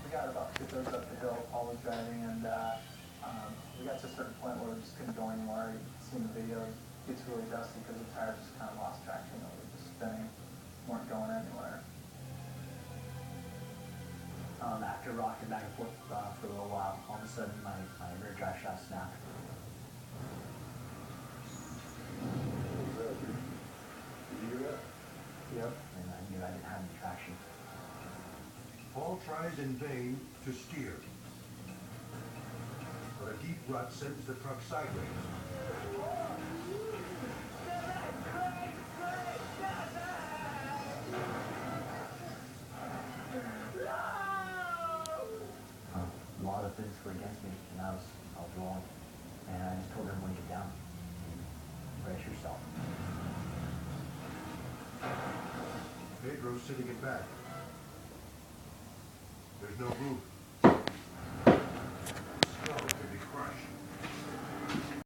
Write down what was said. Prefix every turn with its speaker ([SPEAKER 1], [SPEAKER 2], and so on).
[SPEAKER 1] we got about two-thirds up the hill, Paul was driving, and we got to a certain point where we just couldn't go anymore. You can see in the video, it gets really dusty because the tires just kind of lost traction. They were just spinning, weren't going anywhere.
[SPEAKER 2] After rocking back and forth for a little while, all of a sudden my rear drive shaft snapped.
[SPEAKER 3] Did you hear that?
[SPEAKER 2] Yep. And I knew I didn't have any traction.
[SPEAKER 4] Paul tries in vain to steer, but a deep rut sends the truck sideways.
[SPEAKER 2] A lot of things were against me, and I was wrong. And I just told everyone to get down. Brace yourself.
[SPEAKER 4] Pedro's sitting it back. There's no roof. Skull could be crushed.